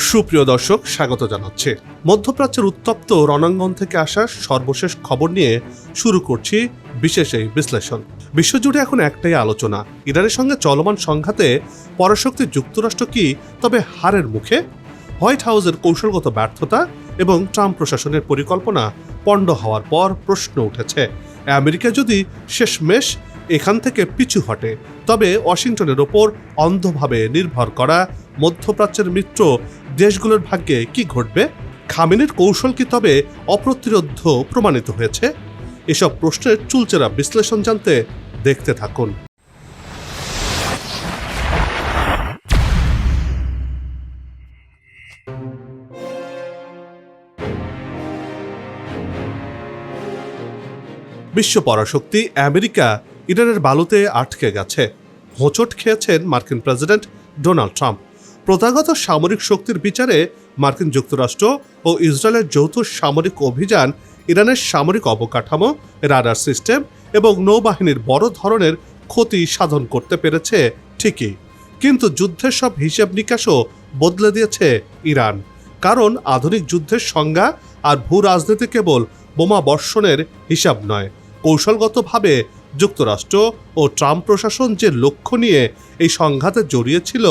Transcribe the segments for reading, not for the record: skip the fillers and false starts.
সুপ্রিয় দর্শক, স্বাগত জানাচ্ছি। মধ্যপ্রাচ্যের উত্তপ্ত রণাঙ্গন থেকে আসা সর্বশেষ খবর নিয়ে শুরু করছি বিশেষ এই বিশ্লেষণ। বিশ্বজুড়ে এখন একটাই আলোচনা, ইরানের সঙ্গে চলমান সংঘাতে পরাশক্তি যুক্তরাষ্ট্র কি তবে হারের মুখে? হোয়াইট হাউসের কৌশলগত ব্যর্থতা এবং ট্রাম্প প্রশাসনের পরিকল্পনা পণ্ড হওয়ার পর প্রশ্ন উঠেছে, আমেরিকা যদি শেষমেশ এখান থেকে পিছু হটে, তবে ওয়াশিংটনের ওপর অন্ধভাবে নির্ভর করা মধ্যপ্রাচ্যের মিত্র দেশগুলোর ভাগ্যে কি ঘটবে? খামেনির কৌশল কি তবে অপ্রতিরোধ্য প্রমাণিত হয়েছে? এসব প্রশ্নের চুলচেরা বিশ্লেষণ জানতে দেখতে থাকুন। বিশ্ব পরাশক্তি আমেরিকা ইরানের বালুতে আটকে গেছে। হোঁচট খেয়েছেন মার্কিন প্রেসিডেন্ট ডোনাল্ড ট্রাম্প। প্রথাগত সামরিক শক্তির বিচারে মার্কিন যুক্তরাষ্ট্র ও ইসরায়েলের যৌথ সামরিক অভিযান ইরানের সামরিক অবকাঠামো, রাডার সিস্টেম এবং নৌবাহিনীর বড় ধরনের ক্ষতি সাধন করতে পেরেছে ঠিকই, কিন্তু যুদ্ধের সব হিসেব নিকাশও বদলে দিয়েছে ইরান। কারণ আধুনিক যুদ্ধের সংজ্ঞা আর ভূ রাজনীতি কেবল বোমা বর্ষণের হিসাব নয়। কৌশলগতভাবে যুক্তরাষ্ট্র ও ট্রাম্প প্রশাসন যে লক্ষ্য নিয়ে এই সংঘাতে জড়িয়েছিল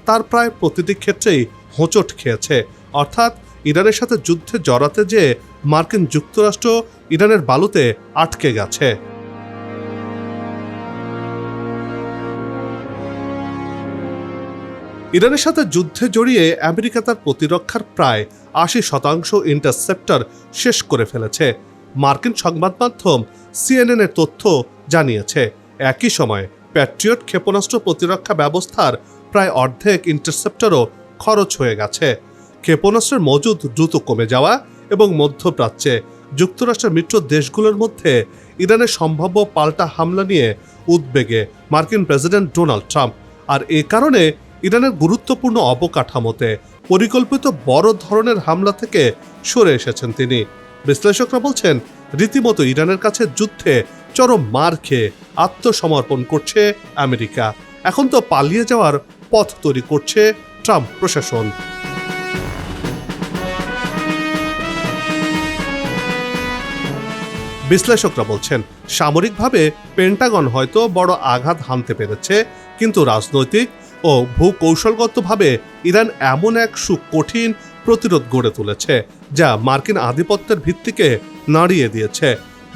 তার প্রায় প্রতিটি ক্ষেত্রেই হোঁচট খেয়েছে। অর্থাৎ ইরানের সাথে যুদ্ধে জড়াতে যে মার্কিন যুক্তরাষ্ট্র ইরানের বালুতে আটকে গেছে। ইরানের সাথে যুদ্ধে জড়িয়ে আমেরিকা তার প্রতিরক্ষার প্রায় ৮০% ইন্টারসেপ্টর শেষ করে ফেলেছে। মার্কিন সংবাদ মাধ্যম CNN এর তথ্য জানিয়েছে, একই সময় প্যাট্রিয়ট ক্ষেপণাস্ত্র প্রতিরক্ষা ব্যবস্থার প্রায় অর্ধেক ইন্টারসেপ্টরও খরচ হয়ে গেছে। ক্ষেপণাস্ত্রের মজুদ দ্রুত কমে যাওয়া এবং মধ্যপ্রাচ্যে যুক্তরাষ্ট্রের মিত্র দেশগুলোর মধ্যে ইরানের সম্ভাব্য পাল্টা হামলা নিয়ে উদ্বেগে মার্কিন প্রেসিডেন্ট ডোনাল্ড ট্রাম্প। আর এ কারণে ইরানের গুরুত্বপূর্ণ অবকাঠামোতে পরিকল্পিত বড় ধরনের হামলা থেকে সরে এসেছেন তিনি। বিশ্লেষকরা বলছেন, রীতিমতো ইরানের কাছে যুদ্ধে চরম মার খেয়ে আত্মসমর্পণ করছে আমেরিকা। এখন তো পালিয়ে যাওয়ার পথ তৈরি করছে ট্রাম্প প্রশাসন। বিশ্লেষকরা বলছেন, সামরিকভাবে পেন্টাগন হয়তো বড় আঘাত হানতে পেরেছে, কিন্তু রাজনৈতিক ও ভূকৌশলগতভাবে ইরান এমন এক সুকঠিন প্রতিরোধ গড়ে তুলেছে যা মার্কিন আধিপত্যের ভিত্তিকে নাড়িয়ে দিয়েছে।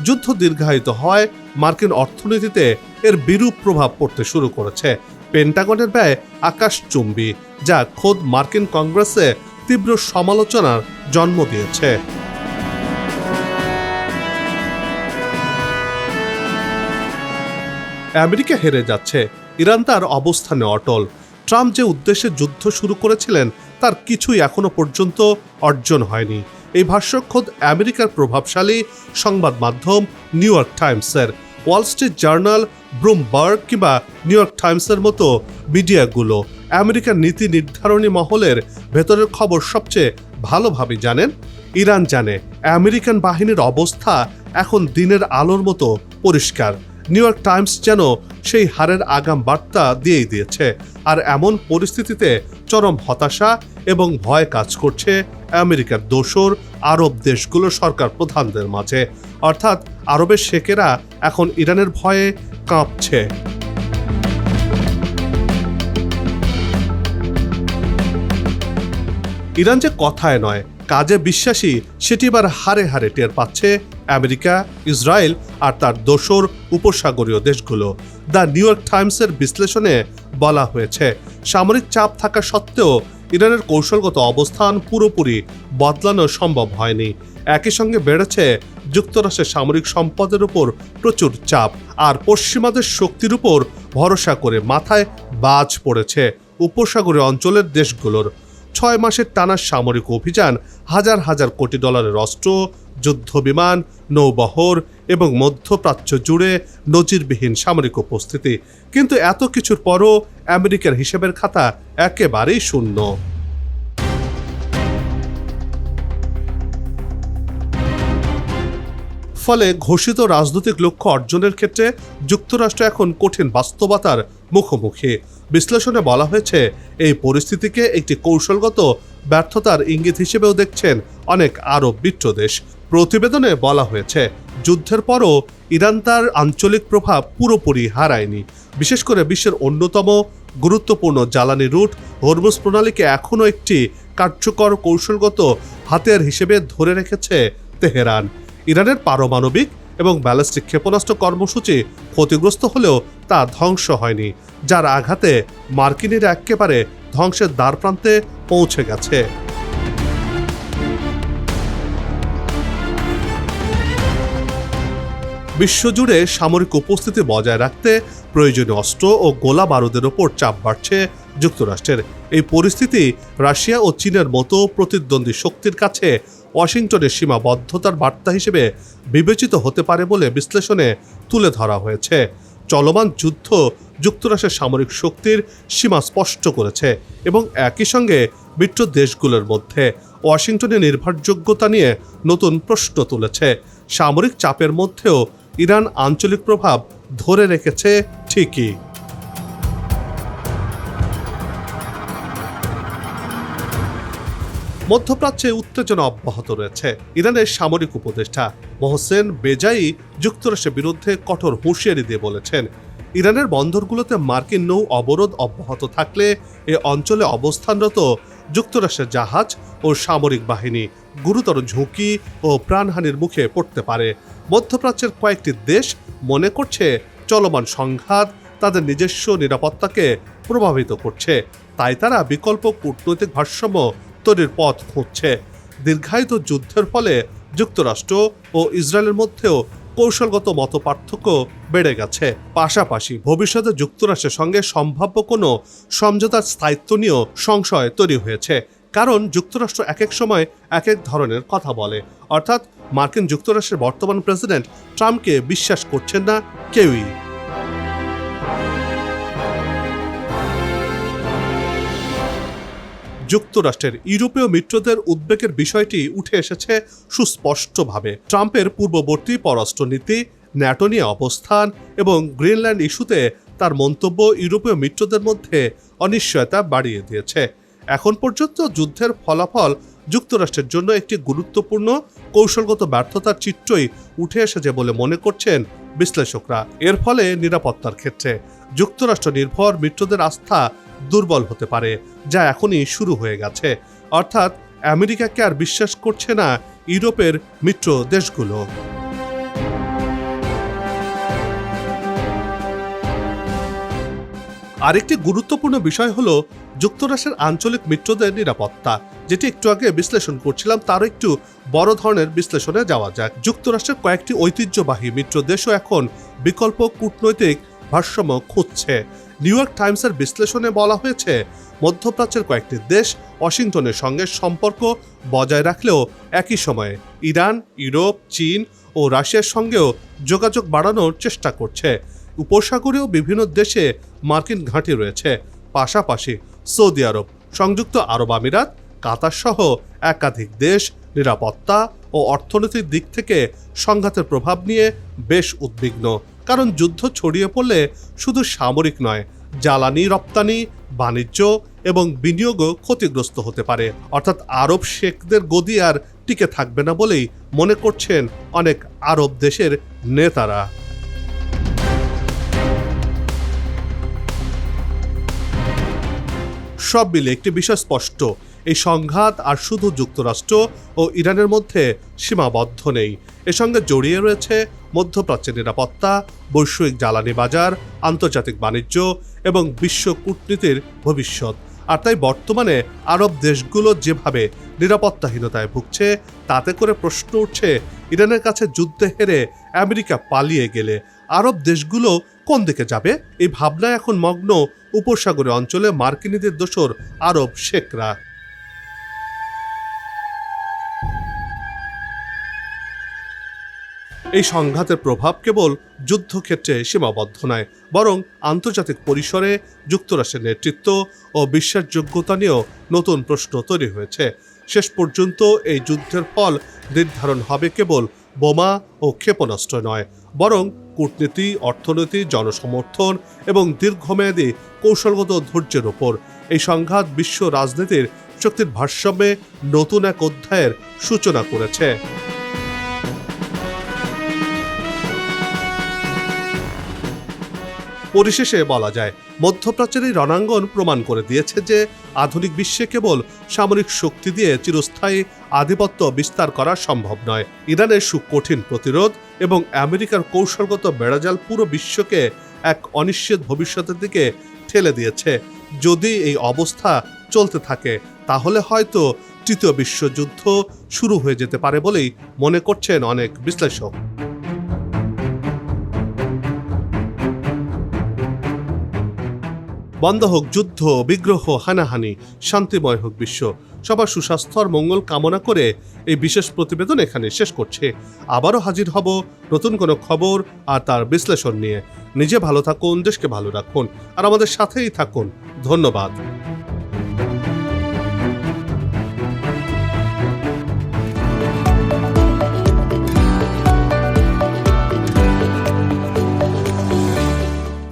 যুদ্ধ দীর্ঘায়িত হয় মার্কিন অর্থনীতিতে এর বিরূপ প্রভাব পড়তে শুরু করেছে। পেন্টাগনের ব্যয় আকাশচুম্বী, যা খোদ মার্কিন কংগ্রেসে তীব্র সমালোচনার জন্ম দিয়েছে। আমেরিকা হেরে যাচ্ছে, ইরান তার অবস্থানে অটল। ট্রাম্প যে উদ্দেশ্যে যুদ্ধ শুরু করেছিলেন তার কিছুই এখনো পর্যন্ত অর্জন হয়নি। এই ভাষ্য খোদ আমেরিকার প্রভাবশালী সংবাদ মাধ্যম নিউ ইয়র্ক টাইমসের। ওয়াল স্ট্রিট জার্নাল, ব্লুমবার্গ কিংবা নিউ ইয়র্ক টাইমসের মতো মিডিয়াগুলো আমেরিকার নীতি নির্ধারণী মহলের ভেতরের খবর সবচেয়ে ভালোভাবে জানেন। ইরান জানে আমেরিকান বাহিনীর অবস্থা এখন দিনের আলোর মতো পরিষ্কার। নিউ ইয়র্ক টাইমস যেন সেই হারের আগাম বার্তা দিয়েই দিয়েছে। আর এমন পরিস্থিতিতে চরম হতাশা এবং ভয় কাজ করছে আমেরিকার দোসর আরব দেশগুলোর সরকার প্রধানদের মাঝে। অর্থাৎ আরবের শেখেরা এখন ইরানের ভয়ে কাঁপছে। ইরান যে কথায় নয় কাজে বিশ্বাসী, সেটি এবার হারে হারে টের পাচ্ছে আমেরিকা, ইসরায়েল আর তার দোসর উপসাগরীয় দেশগুলো। দ্য নিউ ইয়র্ক টাইমসের বিশ্লেষণে বলা হয়েছে, সামরিক চাপ থাকা সত্ত্বেও ইরানের কৌশলগত অবস্থান পুরোপুরি বদলানো সম্ভব হয়নি। একই সঙ্গে বেড়েছে যুক্তরাষ্ট্রের সামরিক সম্পদের উপর প্রচুর চাপ, আর পশ্চিমাদের শক্তির উপর ভরসা করে মাথায় বাজ পড়েছে উপসাগরীয় অঞ্চলের দেশগুলোর। 6 মাসের টানা সামরিক অভিযান, হাজার হাজার কোটি ডলারের অস্ত্র, যুদ্ধবিমান, নৌবহর এবং মধ্যপ্রাচ্য জুড়ে নজিরবিহীন সামরিক উপস্থিতি। কিন্তু এত কিছুর পরও আমেরিকার হিসেবের খাতা একেবারেই শূন্য। ফলে ঘোষিত রাজনৈতিক লক্ষ্য অর্জনের ক্ষেত্রে যুক্তরাষ্ট্র এখন কঠিন বাস্তবতার মুখোমুখি। বিশ্লেষণে বলা হয়েছে, এই পরিস্থিতিকে একটি কৌশলগত ব্যর্থতার ইঙ্গিত হিসেবেও দেখছেন অনেক আরব মিত্র দেশ। প্রতিবেদনে বলা হয়েছে, যুদ্ধের পরও ইরান তার আঞ্চলিক প্রভাব পুরোপুরি হারায়নি। বিশেষ করে বিশ্বের অন্যতম গুরুত্বপূর্ণ জ্বালানি রুট হরমুজ প্রণালীকে এখনও একটি কার্যকর কৌশলগত হাতিয়ার হিসেবে ধরে রেখেছে তেহরান। ইরানের পারমাণবিক এবং ব্যালিস্টিক ক্ষেপণাস্ত্র কর্মসূচি ক্ষতিগ্রস্ত হলেও তা ধ্বংস হয়নি, যার আঘাতে মার্কিনিরা একেবারে ধ্বংসের দ্বারপ্রান্তে পৌঁছে গেছে। বিশ্বজুড়ে সামরিক উপস্থিতি বজায় রাখতে প্রয়োজনীয় অস্ত্র ও গোলা বারুদের ওপর চাপ বাড়ছে যুক্তরাষ্ট্রের। এই পরিস্থিতি রাশিয়া ও চীনের মতো প্রতিদ্বন্দ্বী শক্তির কাছে ওয়াশিংটনের সীমাবদ্ধতার বার্তা হিসেবে বিবেচিত হতে পারে বলে বিশ্লেষণে তুলে ধরা হয়েছে। চলমান যুদ্ধ যুক্তরাষ্ট্রের সামরিক শক্তির সীমা স্পষ্ট করেছে এবং একই সঙ্গে মিত্র দেশগুলোর মধ্যে ওয়াশিংটনের নির্ভরযোগ্যতা নিয়ে নতুন প্রশ্ন তুলেছে। সামরিক চাপের মধ্যেও ইরান আঞ্চলিক প্রভাব ধরে রেখেছে ঠিকই। মধ্যপ্রাচ্যে উত্তেজনা অব্যাহত রয়েছে। ইরানের সামরিক উপদেষ্টা মোহসেন বেজাই যুক্তরাষ্ট্রের বিরুদ্ধে কঠোর হুঁশিয়ারি দিয়ে বলেছেন, ইরানের বন্দরগুলোতে মার্কিন নৌ অবরোধ অব্যাহত থাকলে এ অঞ্চলে অবস্থানরত যুক্তরাষ্ট্রের জাহাজ ও সামরিক বাহিনী গুরুতর ঝুঁকি ও প্রাণহানির মুখে পড়তে পারে। মধ্যপ্রাচ্যের কয়েকটি দেশ মনে করছে চলমান সংঘাত তাদের নিজস্ব নিরাপত্তাকে প্রভাবিত করছে, তাই তারা বিকল্প কূটনৈতিক ভারসাম্য তৈরির পথ খুঁজছে। দীর্ঘায়িত যুদ্ধের ফলে যুক্তরাষ্ট্র ও ইসরায়েলের মধ্যেও কৌশলগত মতপার্থক্য বেড়ে গেছে। পাশাপাশি ভবিষ্যতে যুক্তরাষ্ট্রের সঙ্গে সম্ভাব্য কোনো সমঝোতার স্থায়িত্ব নিয়েও সংশয় তৈরি হয়েছে, কারণ যুক্তরাষ্ট্র এক এক সময় এক এক ধরনের কথা বলে। অর্থাৎ মার্কিন যুক্তরাষ্ট্রের বর্তমান প্রেসিডেন্ট ট্রাম্পকে বিশ্বাস করছেন না কেউই। যুক্তরাষ্ট্রের ইউরোপীয় মিত্রদের উদ্বেগের বিষয়টি উঠে এসেছে সুস্পষ্টভাবে। ট্রাম্পের পূর্ববর্তী পররাষ্ট্রনীতি, ন্যাটো নিয়ে অবস্থান এবং গ্রিনল্যান্ড ইস্যুতে তার মন্তব্য ইউরোপীয় মিত্রদের মধ্যে অনিশ্চয়তা বাড়িয়ে দিয়েছে। এখন পর্যন্ত যুদ্ধের ফলাফল যুক্তরাষ্ট্রের জন্য একটি গুরুত্বপূর্ণ কৌশলগত ব্যর্থতার চিত্রই উঠে এসেছে বলে মনে করছেন বিশ্লেষকরা। এর ফলে নিরাপত্তার ক্ষেত্রে যুক্তরাষ্ট্র নির্ভর মিত্রদের আস্থা দুর্বল হতে পারে, যা এখনই শুরু হয়ে গেছে। অর্থাৎ আমেরিকাকে আর বিশ্বাস করছে না ইউরোপের মিত্র দেশগুলো। আরেকটি গুরুত্বপূর্ণ বিষয় হলো যুক্তরাষ্ট্রের আঞ্চলিক মিত্রদের নিরাপত্তা, যেটি একটু আগে বিশ্লেষণ করছিলাম, তারও একটু বড় ধরনের বিশ্লেষণে যাওয়া যাক। যুক্তরাষ্ট্রের কয়েকটি ঐতিহ্যবাহী মিত্র দেশও এখন বিকল্প কূটনৈতিক ভারসাম্য খুঁজছে। নিউ ইয়র্ক টাইমসের বিশ্লেষণে বলা হয়েছে, মধ্যপ্রাচ্যের কয়েকটি দেশ ওয়াশিংটনের সঙ্গে সম্পর্ক বজায় রাখলেও একই সময়ে ইরান, ইউরোপ, চীন ও রাশিয়ার সঙ্গেও যোগাযোগ বাড়ানোর চেষ্টা করছে। উপসাগরীয় বিভিন্ন দেশে মার্কিন ঘাঁটি রয়েছে। পাশাপাশি সৌদি আরব, সংযুক্ত আরব আমিরাত, কাতার সহ একাধিক দেশ নিরাপত্তা ও অর্থনৈতিক দিক থেকে সংঘাতের প্রভাব নিয়ে বেশ উদ্বিগ্ন। কারণ যুদ্ধ ছড়িয়ে পড়লে শুধু সামরিক নয়, জ্বালানি রপ্তানি, বাণিজ্য এবং বিনিয়োগও ক্ষতিগ্রস্ত হতে পারে। অর্থাৎ আরব শেখদের গদি আর টিকে থাকবে না বলেই মনে করছেন অনেক আরব দেশের নেতারা। সব মিলে একটি বিষয় স্পষ্ট, এই সংঘাত আর শুধু যুক্তরাষ্ট্র ও ইরানের মধ্যে সীমাবদ্ধ নেই। এর সঙ্গে জড়িয়ে রয়েছে মধ্যপ্রাচ্যের নিরাপত্তা, বৈশ্বিক জ্বালানি বাজার, আন্তর্জাতিক বাণিজ্য এবং বিশ্ব কূটনীতির ভবিষ্যৎ। আর তাই বর্তমানে আরব দেশগুলো যেভাবে নিরাপত্তাহীনতায় ভুগছে, তাতে করে প্রশ্ন উঠছে, ইরানের কাছে যুদ্ধে হেরে আমেরিকা পালিয়ে গেলে আরব দেশগুলো কোন দিকে যাবে? এই ভাবনায় এখন মগ্ন উপসাগরীয় অঞ্চলে মার্কিনীদের দোসর আরব শেখরা। এই সংঘাতের প্রভাব কেবল যুদ্ধক্ষেত্রে সীমাবদ্ধ নয়, বরং আন্তর্জাতিক পরিসরে যুক্তরাষ্ট্রের নেতৃত্ব ও বিশ্বাসযোগ্যতা নিয়েও নতুন প্রশ্ন তৈরি হয়েছে। শেষ পর্যন্ত এই যুদ্ধের ফল নির্ধারণ হবে কেবল বোমা ও ক্ষেপণাস্ত্র নয়, বরং কূটনীতি, অর্থনীতি, জনসমর্থন এবং দীর্ঘমেয়াদী কৌশলগত ধৈর্যের ওপর। এই সংঘাত বিশ্ব রাজনীতির শক্তির ভারসাম্যে নতুন এক অধ্যায়ের সূচনা করেছে। পরিশেষে বলা যায়, মধ্যপ্রাচ্যের এই রণাঙ্গন প্রমাণ করে দিয়েছে যে আধুনিক বিশ্বে কেবল সামরিক শক্তি দিয়ে চিরস্থায়ী আধিপত্য বিস্তার করা সম্ভব নয়। ইরানের সুকঠিন প্রতিরোধ এবং আমেরিকার কৌশলগত বেড়াজাল পুরো বিশ্বকে এক অনিশ্চিত ভবিষ্যতের দিকে ঠেলে দিয়েছে। যদি এই অবস্থা চলতে থাকে তাহলে হয়তো তৃতীয় বিশ্বযুদ্ধ শুরু হয়ে যেতে পারে বলেই মনে করছেন অনেক বিশ্লেষক। বন্ধ হোক যুদ্ধ, বিগ্রহ, হানাহানি, শান্তিময় হোক বিশ্ব। সবার সুস্বাস্থ্য আর মঙ্গল কামনা করে এই বিশেষ প্রতিবেদন এখানে শেষ করছে। আবারও হাজির হব নতুন কোনো খবর আর তার বিশ্লেষণ নিয়ে। নিজে ভালো থাকুন, দেশকে ভালো রাখুন আর আমাদের সাথেই থাকুন। ধন্যবাদ।